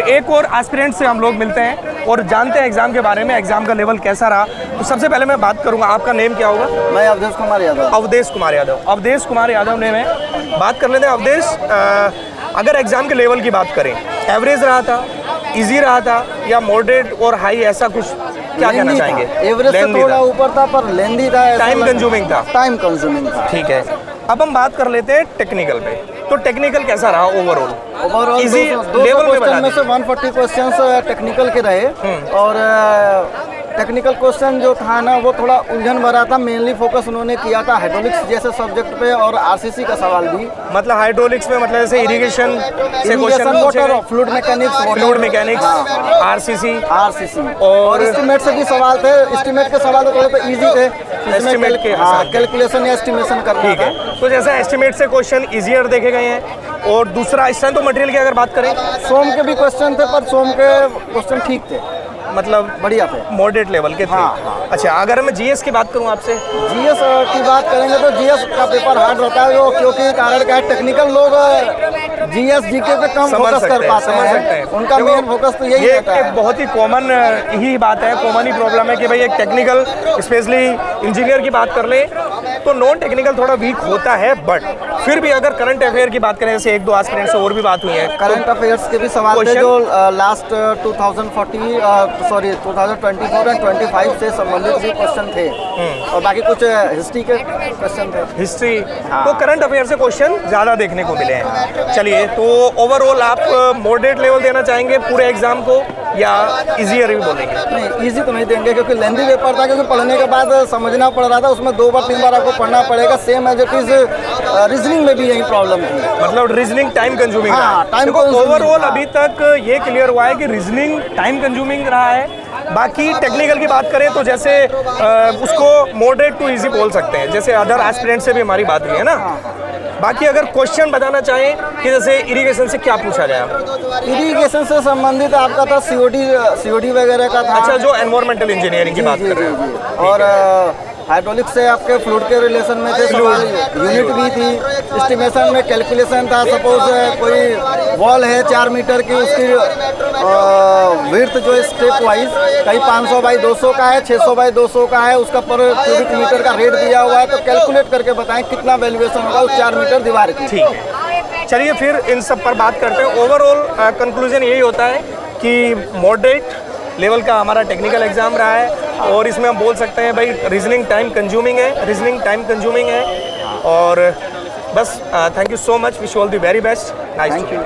एक और एस्पिरेंट से हम लोग मिलते हैं और जानते हैं एग्जाम के बारे में, एग्जाम का लेवल कैसा रहा। तो सबसे पहले मैं बात करूंगा, आपका नेम क्या होगा? मैं अवधेश कुमार यादव। अवधेश कुमार यादव। अवधेश कुमार यादव ने मैं बात कर लेते हैं। अवधेश, अगर एग्जाम के लेवल की बात करें, एवरेज रहा था, इजी रहा था या मॉडरेट और हाई, ऐसा कुछ क्या कहना चाहेंगे? एवरेज से थोड़ा ऊपर था पर लेंदी था, टाइम कंज्यूमिंग था। टाइम कंज्यूमिंग था। ठीक है, अब हम बात कर लेते हैं टेक्निकल पे। तो टेक्निकल कैसा रहा ओवरऑल? इजी लेवल में बता में से 140 क्वेश्चंस टेक्निकल के रहे और टेक्निकल क्वेश्चन जो था ना वो थोड़ा उलझन भरा था। मेनली फोकस उन्होंने किया था हाइड्रोलिक्स जैसे सब्जेक्ट पे और आरसीसी का सवाल भी। मतलब हाइड्रोलिक्स में मतलब जैसे इरिगेशन से question, water, fluid mechanics, RCC और एस्टिमेट से भी सवाल थे। एस्टिमेट के सवाल थोड़े तो इजी थे, एस्टिमेट के कैलकुलेशन या एस्टिमेशन करना। ठीक है, तो जैसे एस्टिमेट से क्वेश्चन इजियर देखे गए हैं। और दूसरा स्ट्रेंथ ऑफ मटेरियल की अगर बात करें, सोम के भी क्वेश्चन थे पर सोम के क्वेश्चन ठीक थे, मतलब बढ़िया थे, मॉडरेट लेवल के थे। हाँ। अच्छा, अगर मैं जीएस की बात करूं आपसे, जीएस की बात करेंगे तो जीएस का पेपर हार्ड रहता है वो, क्योंकि कारण क्या है, टेक्निकल लोग जीएस जीके पे कम फोकस कर पाते हैं। उनका मेन फोकस तो यही रहता है। एक बहुत ही कॉमन ही बात है, कॉमन ही प्रॉब्लम है कि भाई एक टेक्निकल, स्पेशली इंजीनियर की बात कर ले तो नॉन टेक्निकल थोड़ा वीक होता है। बट फिर भी अगर करंट अफेयर की बात करें, जैसे एक दो एस्पिरेंट्स से और भी बात हुई है, करंट अफेयर्स के भी सवाल थे जो लास्ट 2024 एंड 25 से संबंधित भी क्वेश्चन थे और बाकी कुछ हिस्ट्री के क्वेश्चन थे। हिस्ट्री तो करंट अफेयर से क्वेश्चन ज़्यादा देखने को मिले हैं। चलिए, तो ओवरऑल आप मॉडरेट लेवल देना चाहेंगे पूरे एग्जाम को या इजियर भी बोलेंगे? नहीं, इजी तो नहीं देंगे क्योंकि लेंदी पेपर था, क्योंकि पढ़ने के बाद समझना पड़ रहा था, उसमें 2 बार 3 बार आपको पढ़ना पड़ेगा। Same as it is reasoning में भी यही प्रॉब्लम थी, मतलब रीजनिंग टाइम कंज्यूमिंग। हाँ, टाइम ओवरऑल अभी तक ये क्लियर हुआ है कि रीजनिंग टाइम कंज्यूमिंग रहा है। बाकी टेक्निकल की बात करें तो जैसे उसको मॉडरेट टू इजी बोल सकते हैं, जैसे अदर एस्पिरेंट से भी हमारी बात हुई है ना। बाकी अगर क्वेश्चन बताना चाहें कि जैसे इरिगेशन से क्या पूछा गया? इरिगेशन से संबंधित आपका था सीओडी वगैरह का था। अच्छा, जो एनवायरमेंटल इंजीनियरिंग की बात कर रहे हैं। और हाइड्रोलिक्स से आपके फ्लूइड के रिलेशन में थे सवाल, यूनिट भी थी, एस्टिमेशन में कैलकुलेशन था। सपोज कोई वॉल है 4 मीटर की, उसकी विड्थ जो है स्टेप वाइज कहीं 500 बाई 200 का है, 600 बाई 200 का है, उसका पर क्यूबिक मीटर का रेट दिया हुआ है, तो कैलकुलेट करके बताएं कितना वैल्यूएशन होगा उस 4 मीटर दीवार की। ठीक है, चलिए फिर इन सब पर बात करते हैं। ओवरऑल कंक्लूजन यही होता है कि मॉडरेट लेवल का हमारा टेक्निकल एग्जाम रहा है और इसमें हम बोल सकते हैं भाई रीजनिंग टाइम कंज्यूमिंग है। और बस thank you so much, wish you all the very best. Nice to meet you.